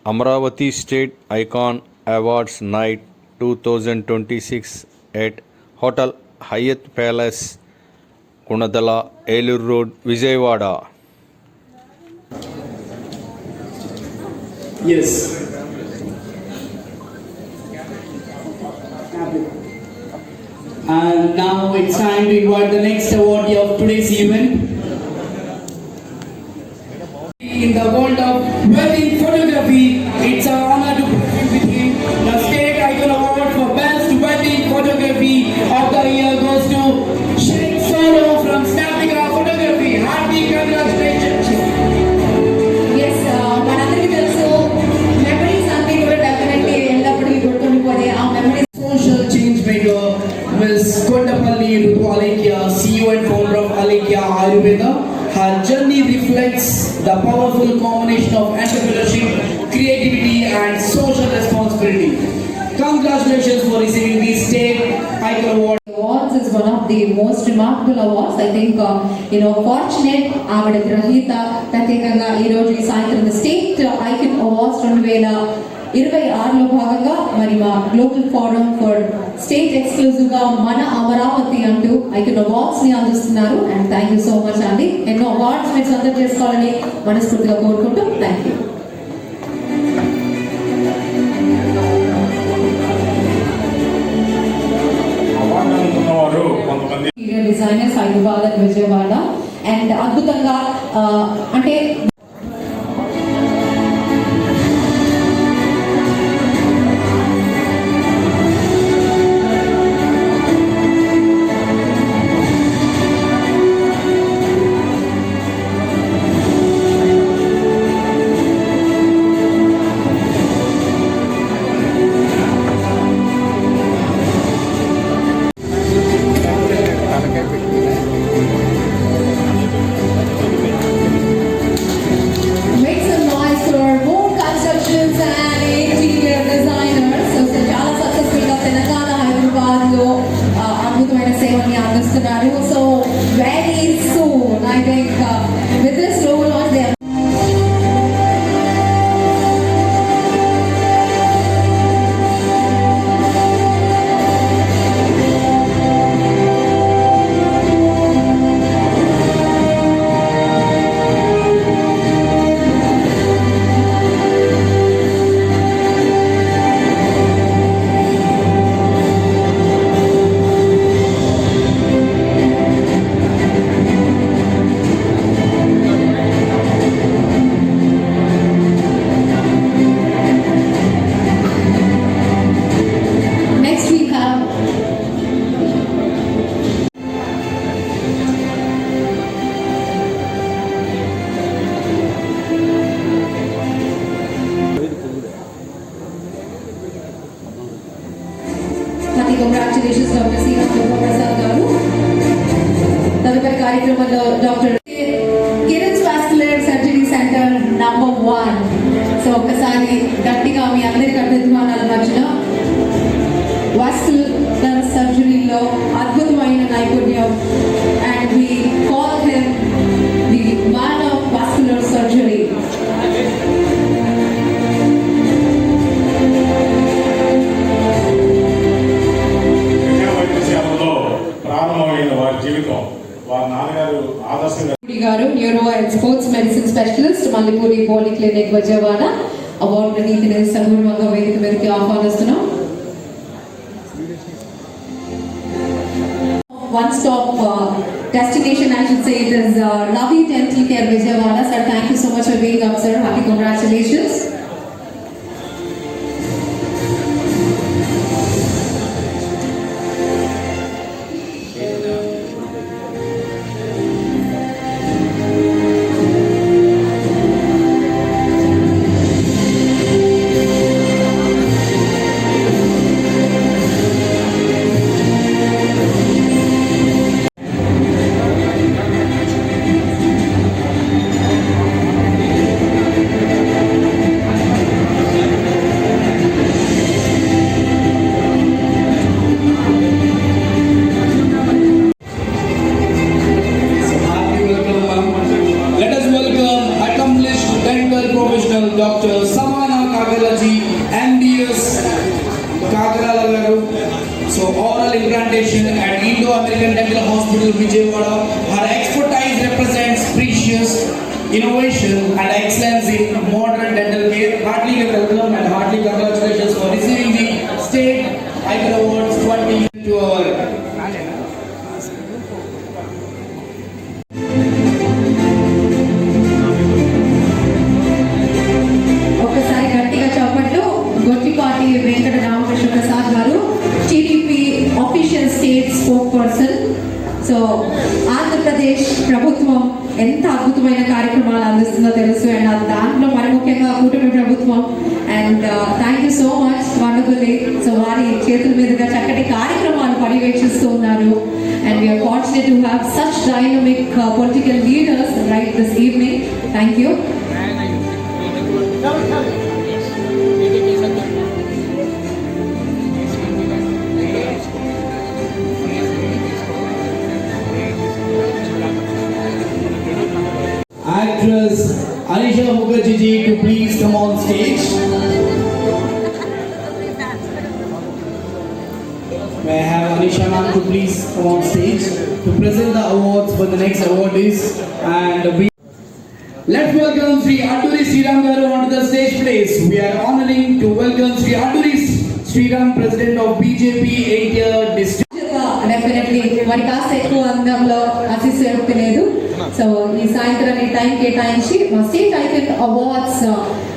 Amravati State Icon Awards Night 2026 at Hotel Hyatt Palace, Kunadala, Elur Road, Vijayawada. Yes. And now it's time to invite the next awardee of today's event. In the world of wedding photography, it's an honor to present with him the State Icon Award for Best Wedding Photography of the Year goes to Sheikh Soro from Snaptica Photography. Happy congratulations! Yes, మనందరికీ తెలుసు memories అన్ని కూడా definitely ఎల్లప్పుడూ గుర్తుండిపోతాయి. ఆ memories Social change maker Ms. Kondapalli Rutu Alekia, CEO and founder of Alekia Ayurveda. Her journey reflects the powerful combination of entrepreneurship, creativity and social responsibility. Congratulations for receiving the State Icon Award. Awards is one of the most remarkable awards. I think fortunate ఆవిడ గ్రహీత ప్రత్యేకంగా ఈ రోజు ఈ సాయంత్రం state icon awards 2026లో భాగంగా మరి మా global forum for state exclusive గా మన అమరావతి అంటూ ఐకాన్ అవార్డ్స్ ని అందిస్తున్నారు. And thank you so much అండి. ఎన్నో అవార్డ్స్ మీరు సొంతం చేసుకోవాలని మనస్ఫూర్తిగా కోరుకుంటూ thank you. Designers Hyderabad and Vijayawada and అద్భుతంగా అంటే So very soon, I think, with this logo launch, they are congratulations Dr. C. Prasad garu. తదుపరి కార్యక్రమంలో doctor Kiran vascular surgery centre number 1. So ఒకసారి గట్టిగా మీ అందరికి అభినందనల మధ్యన వాస్కులర్ సర్జరీలో అద్భుతమైన నైపుణ్యం and we call him the man of vascular surgery. గారు neuro and sports medicine specialist Mallipudi polyclinic Vijayawada award గ్రహీతని సగౌరవంగా వేదిక మీదకి ఆహ్వానిస్తున్నాం. One stop destination, I should say, it is Ravi Dental Care Vijayawada. Sir, thank you so much for being up, sir. Happy congratulations. implantation at Indo-American Dental Hospital, Vijayawada. Her expertise represents precious innovation and excellence in modern dental care. Heartily welcome and heartily congratulations for receiving the State Icon Awards 20 to our ఒక్కసారి గట్టిగా చప్పట్లు. గొట్టిపాటి వెంకట రామకృష్ణ ప్రసాద్ గారు, TDP official state spoke person. So Andhra Pradesh ప్రభుత్వం ఎంత అద్భుతమైన కార్యక్రమాలు అందిస్తుందో తెలుసు, and దాంట్లో మరి ముఖ్యంగా కూటమి ప్రభుత్వం. And thank you so much wonderfully. So వారి చేతుల మీదుగా చక్కటి కార్యక్రమాలు పర్యవేక్షిస్తూ ఉన్నారు. And we are fortunate to have such dynamic political leaders right this evening. Thank you. actress Anisha Mukherjee to please come on stage. May I have Anisha ma'am to please come on stage to present the awards for the next awardees, and let's welcome Sri Aduri Sriram garu onto the stage, please. We are honoring to welcome Sri Aduri Sriram, President of BJP India District. Definitely మరి కాస్త ఎక్కువ అందంలో అతిశయోక్తి లేదు. So ఈ సాయంత్రాన్ని time కేటాయించి మా state icon awards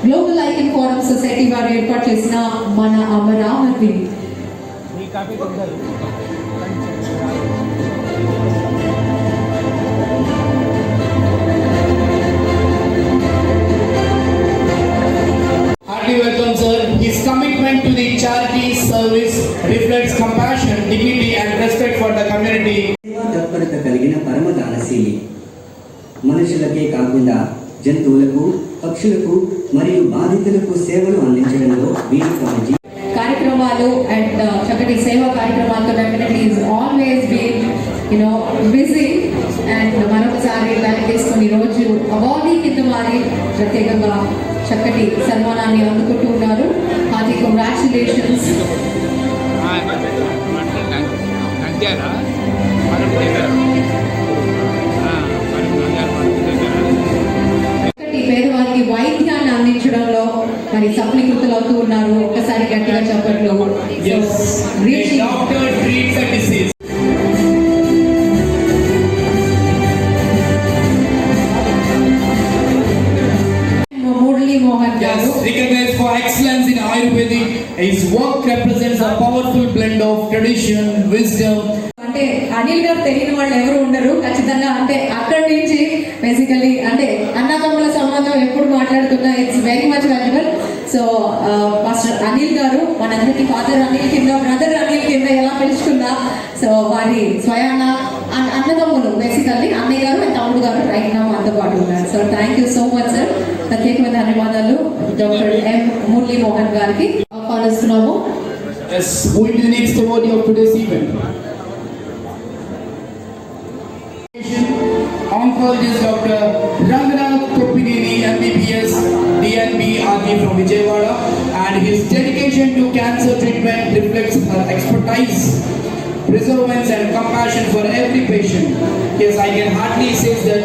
global icon forum society వారు ఏర్పాటు చేసిన మన Amaravati Heartily welcome, sir. His commitment to the charity service reflects compassion, dignity, and respect for the community. సేవా తత్పరత కలిగిన పరమదానశీలి. మనుషులకే కాకుండా జంతువులకు, పక్షులకు మరియు బాధితులకు సేవలు అందించడంలో వీరి కమిటీ కార్యక్రమాలు అండ్ చక్కటి సేవా కార్యక్రమాలతో definitely is always been busy. And మరొకసారి బ్యాక్ తీసుకుని ఈరోజు అవార్డీ కింద వారి ప్రత్యేకంగా చక్కటి సన్మానాన్ని అందుకుంటూ ఉన్నారు. Hearty congratulations. పేదవారికి వైద్యాన్ని అందించడంలో మరి సఫలీకృతులు అవుతూ ఉన్నారు. ఒకసారి గట్టిగా చెప్పట్లు. Yes, the doctor treats a disease. Murali Mohan గారు Yes, recognized for excellence in Ayurvedic. His work represents a powerful blend of tradition, wisdom. అంటే అనిల్ గారు తెలియని వాళ్ళు ఎవరు ఉండరు ఖచ్చితంగా. అంటే అక్కడి నుంచి బేసికలీ అంటే అన్నదమ్ముల సంబంధం ఎప్పుడు మాట్లాడుతున్నా it's very much valuable. So master Anil గారు మనందరికీ ఫాదర్ అనిల్ కింద, బ్రదర్ అనిల్ కింద ఎలా పిలుచుకున్నా, సో వారి స్వయాన అన్నదమ్ములు బేసికల్లీ అన్నయ్య గారు అండ్ తమ్ముడు గారు రైట్ నా మనతో పాటు ఉన్నారు. So thank you so much sir. ప్రత్యేకమైన ధన్యవాదాలు డాక్టర్ ఎం మురళీ మోహన్ గారికి ఆహ్వానిస్తున్నాము. Yes, who will be the next awardee of today's event? Oncologist Dr. Ranganath Koppineni, MBBS, DNB, RD from Vijayawada, and his dedication to cancer treatment reflects her expertise, perseverance, and compassion for every patient. Yes, I can hardly say that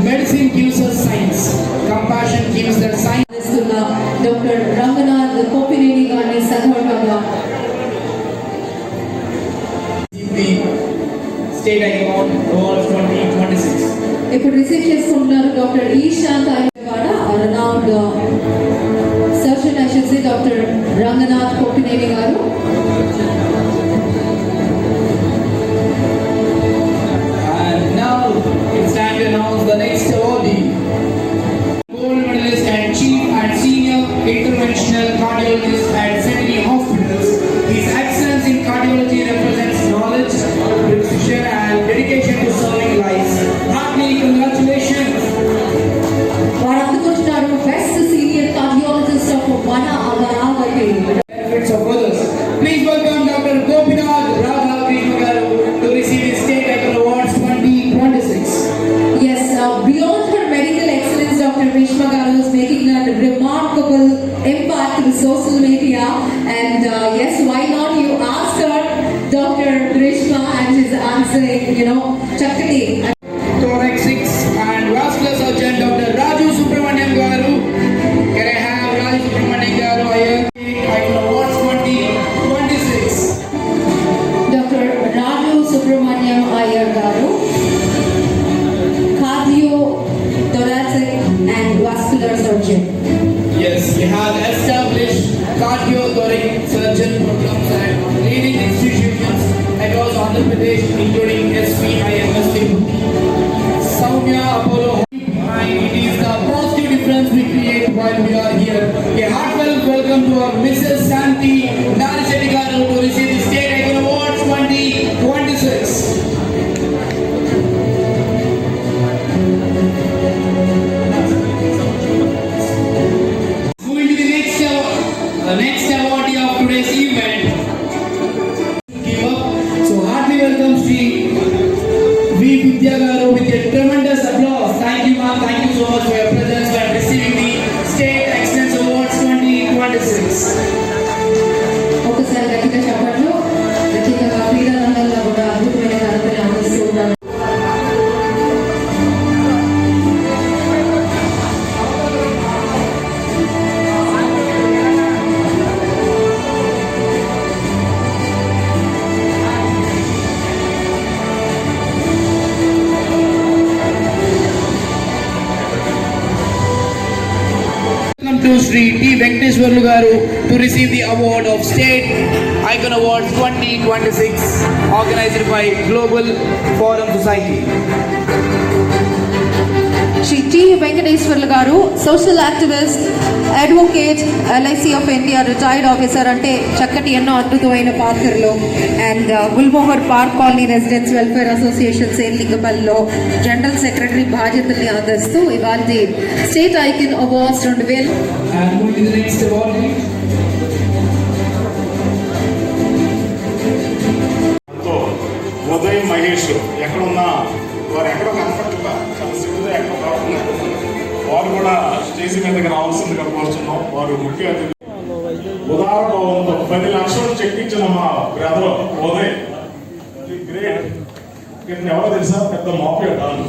medicine gives us science, compassion gives that science. Doctor Ranganath Kopineni గారిని సన్మానంగా State Icon Awards 2026. ఇప్పుడు receive చేసుకుంటున్నారు doctor Eshant Ayyavada, renowned surgeon ఐషన్సీ doctor Ranganath Kopineni గారు. And now it's time to announce the next awardee. Gold medalist and chief and senior interventional cardiologist at Centenary Hospitals. His excellence in cardiology represents knowledge, precision, and dedication to serving lives. Heartily congratulations. వారు అందుకుంటున్నారు best senior cardiologist of మన Amaravati. Benefits of others. Please welcome Dr. Gopinath Radha Krishna garu to receive his State Icon Awards 2026. Yes, beyond her medical excellence, Dr. Grishma Garu is making a remarkable impact to social media. And yes, why not you ask her, Dr. Grishma, చక్కటి Thoracics and vascular surgeon Dr. Raju Subramaniam Garu. Can I have Raju Subramaniam Garu here? Icon Awards 2026. Doctor రాజు సుబ్రహ్మణ్యం అయ్యర్ గారు, cardio thoracic and vascular surgeon. Yes, he has established cardiothoracic surgeon programs at leading institutions across Andhra Pradesh, including SVIMS, Soumya Apollo. It is the positive difference we create while we are here. A heartfelt welcome to our Mrs. Santi Narisetti Garu to receive the State Icon Awards 2026. Moving to the next awardee of today's event. Give up. So heartily welcome Sri V. Vidya Garu with a tremendous applause. Thank you ma'am. Thank you so much for your presence and receiving the State Excellence Awards 2026. ఒకసారి గట్టిగా చెప్పట్లు. ప్రత్యేకంగా క్రీడా రంగంలో కూడా అద్భుతమైన ఘనతను అందిస్తూ ఉన్నారు. Welcome to Sri T. Venkateswarlu Garu to receive the award of State Icon Awards 2026 organized by Global Forum Society. Shri T Venkateswarlu గారు, social activist, advocate, LIC of India retired officer, అంటే చక్కటి ఎన్నో అద్భుతమైన పాత్రలు, and Gulmohar park colony residents welfare association సేన్లింగపల్లిలో general secretary బాధ్యతల్ని అందిస్తూ ఇవాళ state icon awards 2000. And moving to the next awardee. Uday Mahesh ఎక్కడున్నా వారు ఎక్కడో కనపడుతుందా చాలా సింపుల్గా ఎక్కడ కాకుండా వారు కూడా స్టేజ్ మీదకి రావాల్సిందిగా కోరుతున్నాం. వారు ముఖ్య అతిథి ఉదాహరణ 10 లక్షలు చెక్కించిన మా బ్రదర్ ఉదయ్ గ్రేట్. ఇతను ఎవరో తెలుసా? పెద్ద మాఫియా డాన్.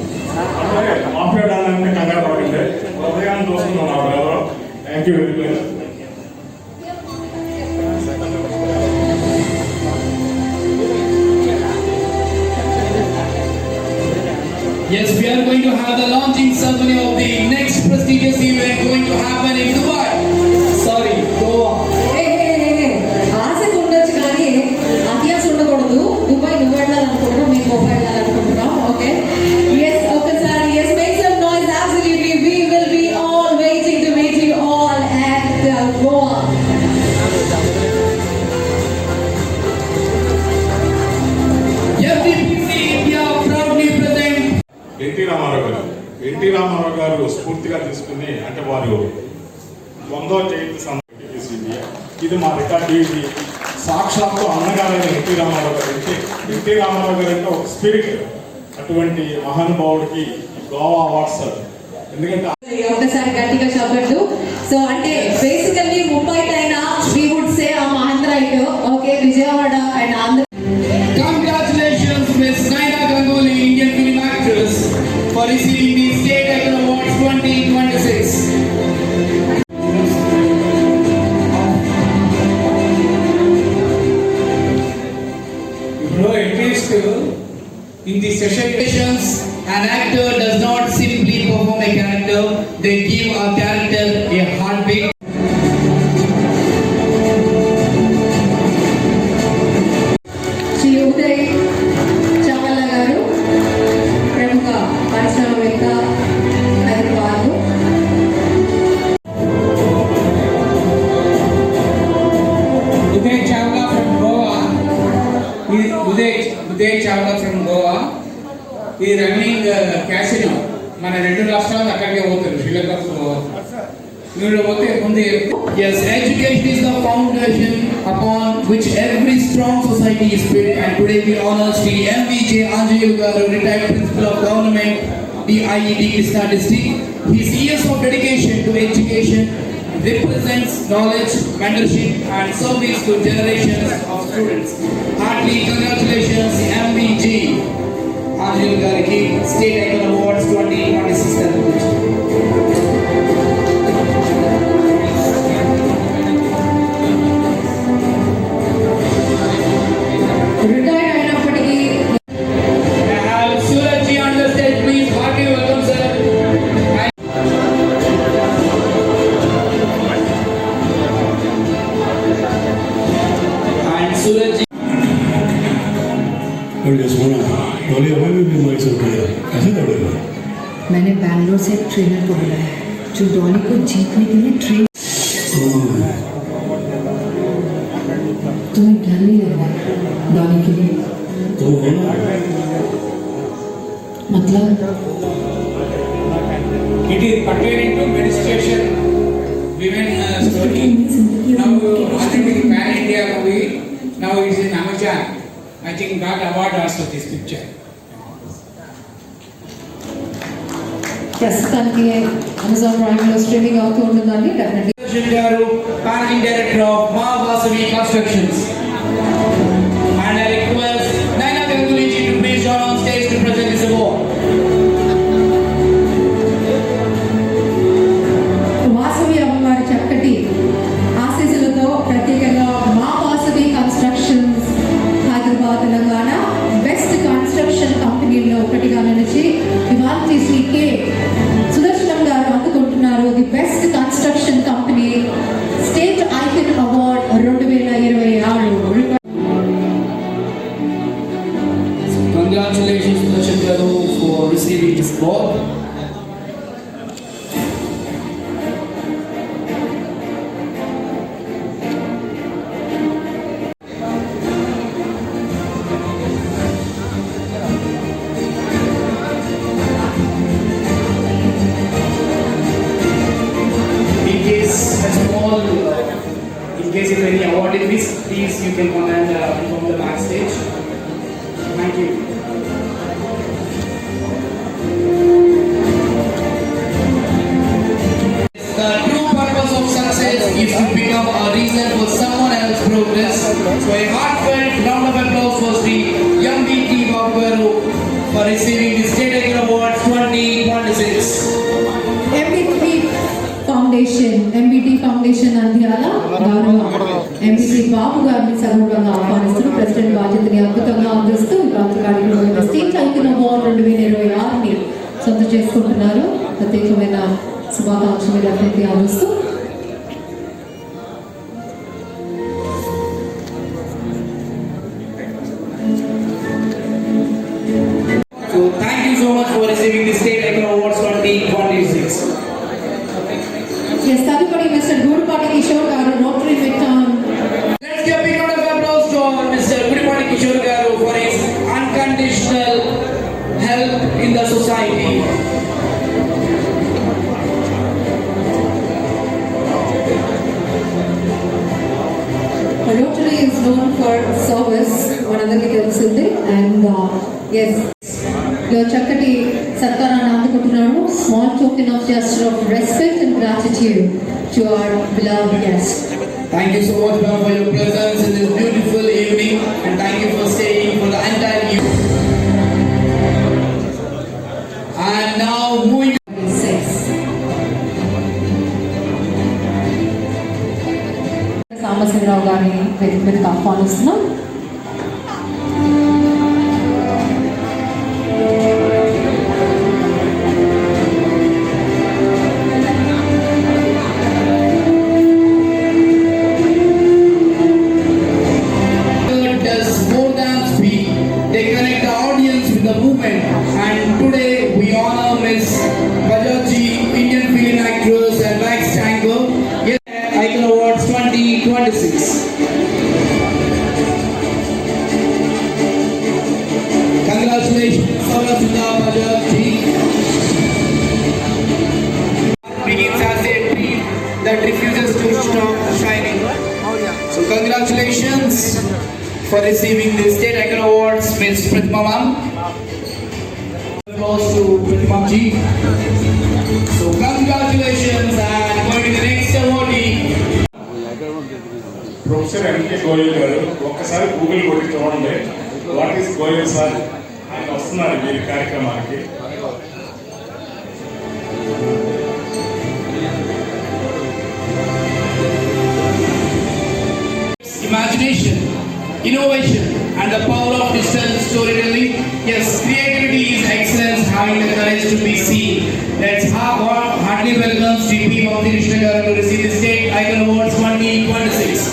అంటే మాఫియా డాన్ అంటే కంగారు పడింది. ఉదయాన్ని చూస్తున్నాం నా brother. Thank you very much. Yes, we are going to have the launching ceremony of the next prestigious event going to happen in Dubai. Sorry, Goa. ఆశకు ఉండొచ్చు కానీ అత్యాశ ఉండకూడదు. దుబాయ్ నువ్వు వెళ్ళాలనుకుంటున్నావు, మేము గోవా వెళ్ళాలనుకుంటున్నాం. ఓకే, ఎస్, ఒకసారి yes, make some noise. Absolutely we will be all waiting to meet you all at Goa. FDPC India proudly present. NT Ramarao గారు స్ఫూర్తిగా తీసుకుని, అంటే వారు 100వ జయంతి సందర్భంగా ఇది మా రికార్డు. ఇది సాక్షాత్తు అన్నగారైన ఎన్టీ రామారావు గారు అంటే ఒక స్పిరిట్. అటువంటి మహానుభావుడికి గోవా అవార్డ్స్. ఎందుకంటే ఒకసారి గట్టిగా చెప్పండి. సో అంటే బేసికల్లీ ముంబై అయినా we would say ఆ మహేంద్ర ఇటు, okay, Vijayawada and Andhra. Congratulations, Miss Naina Ganguly, Indian film actress, for receiving the State Icon Awards 2026. Bro, at least in the sessions, an actor does not simply perform a character, they give a character a heartbeat. Shri Uday Chavalla గారు, ప్రముఖ పరిశ్రమవేత్త, Hyderabad. Uday Chawla from Goa. Uday Chawla from Goa. He running casino. మన 2 రాష్ట్రాలు అక్కడికే పోతారు, శ్రీలంకకు పోతారు. మీరు పోతే ముందు Yes, education is the foundation upon which every strong society is built, and today we honor Sri M.V.J. Anjaneyalu Garu, retired principal of government, DIED Krishna district. His years of dedication to education represents knowledge, mentorship, and service to generations of students. Heartily congratulations, MBG. Anjali Gariki, State Icon Awards 2026 celebration. Retire అయినప్పటికీ I have Suraj ji on the stage, please. Heartily welcome, sir. And Suraj ji. और जसमोना बोले हमें भी बीमारी से उठाया कैसे दौड़ेगा मैंने बैंगलोर से एक ट्रेनर को बुलाया है जो डॉली को जीतने के लिए ट्रेन। तुम्हें डर नहीं लग रहा डॉली के लिए? तो है ना मतलब It is pertaining to meditation women story. Now already pan India movie. Now it is in Amazon. I think got award also this picture. ప్రస్తుతానికి అమెజాన్ ప్రైమ్ లో స్ట్రీమింగ్ అవుతూ ఉంటుందండి. Definitely Sudarshan Garu, Managing Director of Ma Vasavi Constructions. And I request Naina Ganguly ji to please join on stage to present this award. Vasavi అమ్మవారి చక్కటి ఆశీస్సులతో ప్రత్యేకంగా మా Vasavi constructions Hyderabad Telangana best construction కంపెనీల్లో ఒకటిగా నిలిచి ఇవాల్టి శ్రీ కె సుదర్శనం గారు అందుకుంటున్నారు the best construction company state icon award 2026. Congratulations, Sudarshan Garu, for receiving this award. In case if any award is missed, please you can come and inform the backstage. Thank you. The true purpose of success is to become a reason for someone else's progress. So a heartfelt round of applause for Sri MBT Babu for receiving the State Icon Awards 2026. MBT foundation Nandyal గౌరవ MBT బాబు గారిని సగౌరవంగా ఆహ్వానిస్తూ president బాధ్యతని అద్భుతంగా అందిస్తూ రాత్రి కార్యక్రమంలో state icon award 2026ని సొంతం చేసుకుంటున్నారు. ప్రత్యేకమైన శుభాకాంక్షలు డెఫినెట్లీ అందిస్తూ So thank you so much for receiving the State Icon Awards 2026. తదుపరి మిస్టర్ గూడుపాటి కిషోర్ గారు rotary మిట్టౌన్. Let's give a big round of applause to Mr. Gudipati Kishore Garu for his unconditional help in the society. Rotary is known for service, మనందరికీ తెలిసింది. And yes చక్కటి సత్కారాన్ని అందుకుంటున్నాము. Small token of gesture of respect and gratitude to our beloved guest. Thank you so much, ma'am, for your presence in this beautiful evening, and thank you for staying for the entire evening. And now moving. Sambasivarao గారిని వేదిక మీదకి ఆహ్వానిస్తున్నాం. Does more than speak. They connect the audience with the movement. And today we honor Miss Bajaji, Indian film actress and Max Tango, Icon Awards 2026. Congratulations, Saraswita Bajaji. Begins as a tree that refuses to stop shining. So congratulations for receiving the State Icon Awards, Ms. Pratima Ma'am. Applause to Pratima Ji. So congratulations, and going to the next award. Professor MK Goyal గారు. ఒక్కసారి Google కొట్టి చూడండి, what is Goyal sir, ఆయన వస్తున్నారు ఈ కార్యక్రమానికి. Imagination, innovation, and the power of digital storytelling. Yes, creativity is excellence, having the courage to be seen. Let's heartily welcome CP Mauti Krishna Garu to receive the State Icon Awards 2026.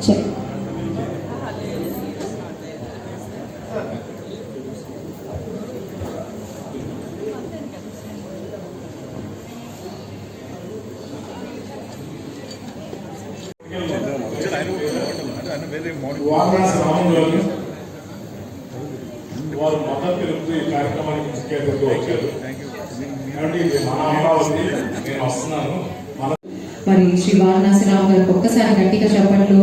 Check. Varanasi రాముడు గారు వారు మద్దతు తెలుపుతూ ఈ కార్యక్రమానికి ముఖ్య అతిథిగా వచ్చారు. ఏమండి, ఇది మన అమరావతి, నేను వస్తున్నాను. మరి శ్రీ వారణాసిరావు గారికి ఒక్కసారి గట్టిగా చెప్పట్లు.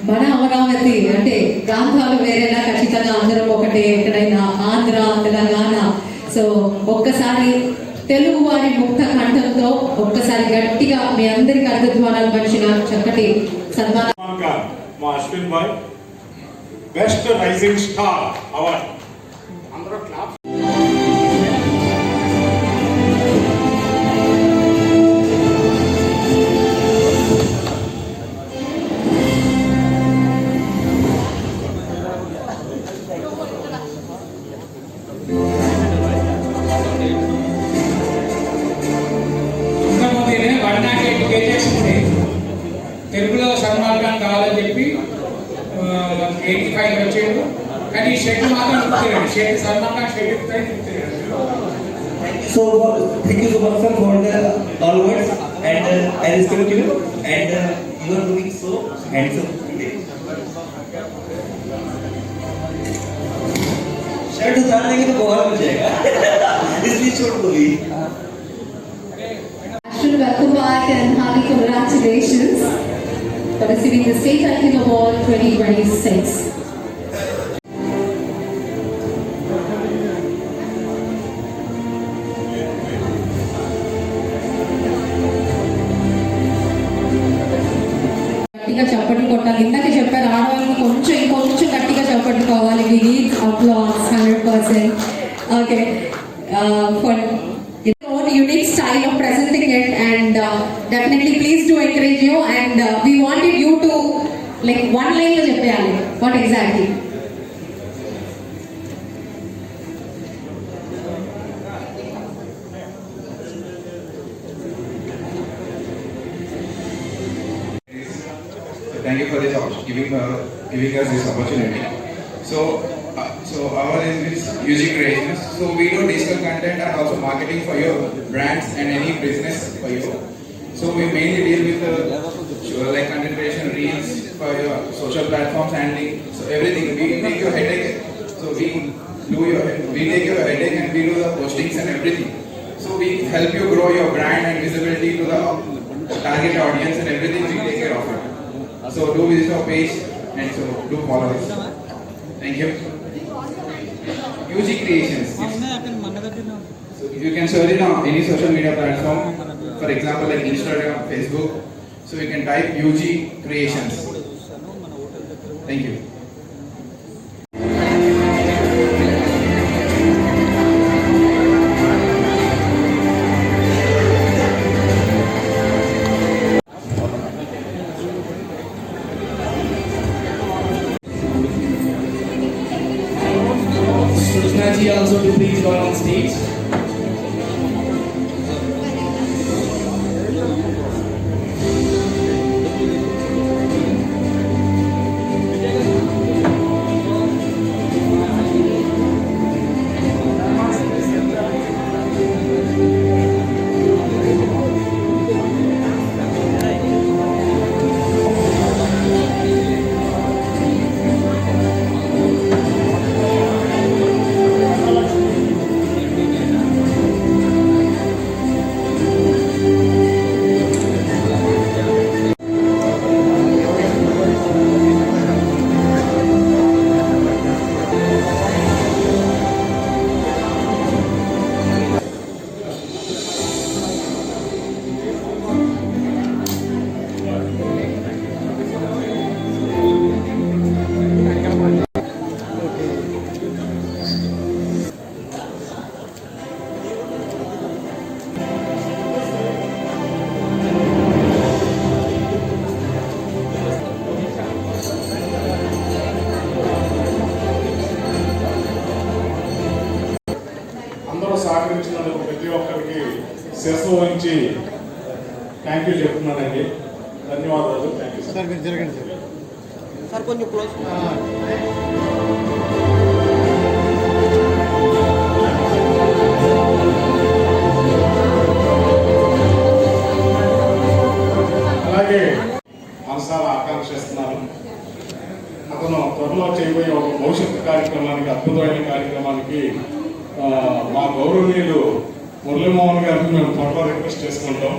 మన అమరావతి అంటే ప్రాంతాలు వేరేలా, ఖచ్చితంగా అందరం ఒకటే, ఎక్కడైనా ఆంధ్ర, తెలంగాణ. సో ఒక్కసారి తెలుగు వారి ముక్త కంఠంతో ఒక్కసారి గట్టిగా మీ అందరికి అర్ధద్వారాలు పంచిన చక్కటి సన్మానం. మా అశ్విన్ బాయ్ బెస్ట్ రైజింగ్ స్టార్ అవార్డ్. అందరూ క్లాప్. తెలుగులో సన్మాన్ ఖాన్ కావాలని చెప్పి 85 వచ్చేది, కానీ షెడ్ మాత్రం గుర్తిరాడు. షెడ్ సల్మాన్ ఖాన్ షెడ్ గుర్తిరాడు. So thank you so much sir for the all words, and I respect you, and you are doing so handsome today. Shirt उतारने के तो बहुत हो जाएगा इसलिए छोड़ बोली. Ashwin, welcome back and hearty congratulations for receiving the State Icon Award 2026. గట్టిగా చప్పట్లు కొట్టాలి. ఇందాక చెప్పారు ఆడవాళ్ళని కొంచెం ఇంకొంచెం గట్టిగా చప్పట్లు కావాలి. We need applause 100%. Okay. For your own unique style of presenting it, and definitely please do encourage you, and we wanted you to like one line lo cheppeyali. What exactly? Thank you for this giving us this opportunity. So our is UG Creations. So we do digital content and also marketing for your brands and any business for you. So we mainly deal with like content creation, reels for your social platforms, and so everything. We make your headache. So we take your headache and we do the postings and everything. So we help you grow your brand and visibility to the target audience and everything. We take care of it. So do visit our page and so do follow us. Thank you. UG Creations. So you can search it on any social media platform. For example, like Instagram, Facebook. So you can type UG Creations. Thank you. Krishnaji also to please go on stage. ప్రతి ఒక్కరికి శిరస్సు వహించి thank you చెప్తున్నానండి. ధన్యవాదాలు. Thank you sir. మీరు జరగండి sir కొంచెం close. అలాగే మనసారా ఆకాంక్షిస్తున్నాను. అతను త్వరలో చేయబోయే ఒక భవిష్యత్తు కార్యక్రమానికి, అద్భుతమైన కార్యక్రమానికి మా గౌరవనీయులు మురళీమోహన్ గారిని మేము త్వరలో రిక్వెస్ట్ చేసుకుంటాం.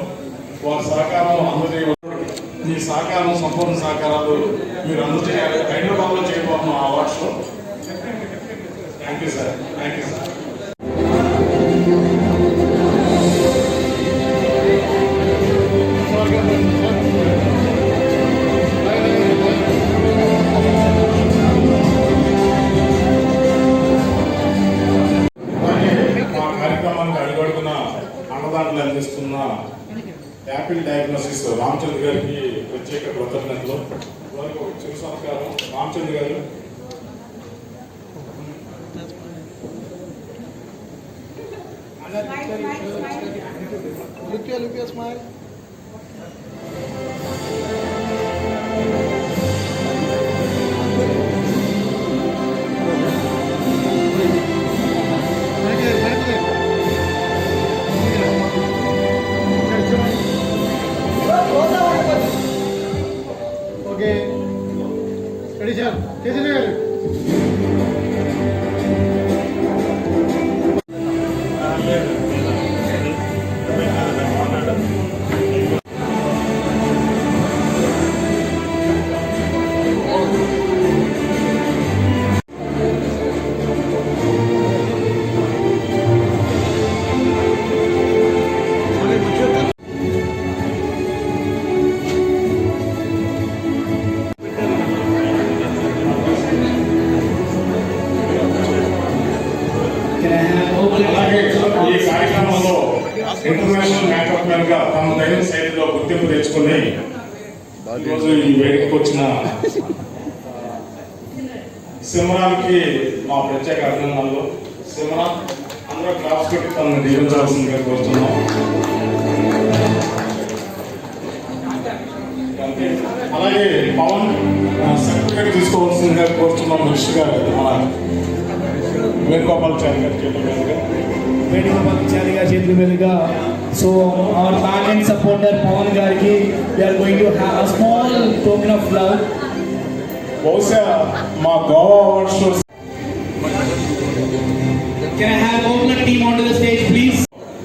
వారి సహకారం అందజేయవచ్చు. మీ సహకారం, సంపూర్ణ సహకారాలు మీరు అందజేయాలి. హైదరాబాద్లో చేయబోతున్నాం ఆ అవార్డ్స్లో. Thank you sir. Thank you sir. మా కార్యక్రమానికి అడుగడుగున అన్నదాతలు అందిస్తున్న యాపిల్ డయాగ్నోసిస్ రామచంద్ర గారికి ప్రత్యేక కృతజ్ఞతలు. వారికి ఒక చిరు సత్కారం. రామచంద్ర గారు. Smile. Okay ready sir. KC గారు అలాగే ఈ కార్యక్రమంలో ఇంటర్నేషనల్ మేకప్ మ్యాన్ గా తమ తగిన శైలిలో గుర్తింపు తెచ్చుకుని ఈరోజు ఈ వేదికకు వచ్చిన సిమ్రాన్కి మా ప్రత్యేక అభినందనలు. సిమ్రాన్ అందరూ క్లాస్ పెట్టి తనను దీవించాల్సిందిగా కోరుతున్నాం. అలాగే పవన్ సర్టిఫికేట్ తీసుకోవాల్సిందిగా కోరుతున్నాం. మినిస్టర్ గారు మన వేణుగోపాలాచారి గారి చేతుల మీదుగా. వేణుగోపాలాచారి గారి చేతుల మీదుగా. So our fan and supporter Pavan గారికి we are going to have a small token of love. బహుశా మా Goa award show can I have open team on to the stage please.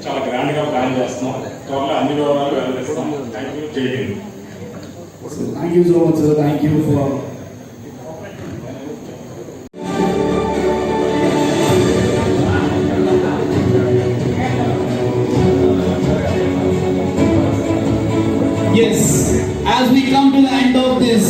చాలా గ్రాండ్ గా ప్లాన్ చేస్తున్నాం. త్వరలో అన్ని వివరాలు వెల్లడిస్తాం. Thank you. జై Hind. Thank you so much, sir. Thank you for. Yes, as we come to the end of this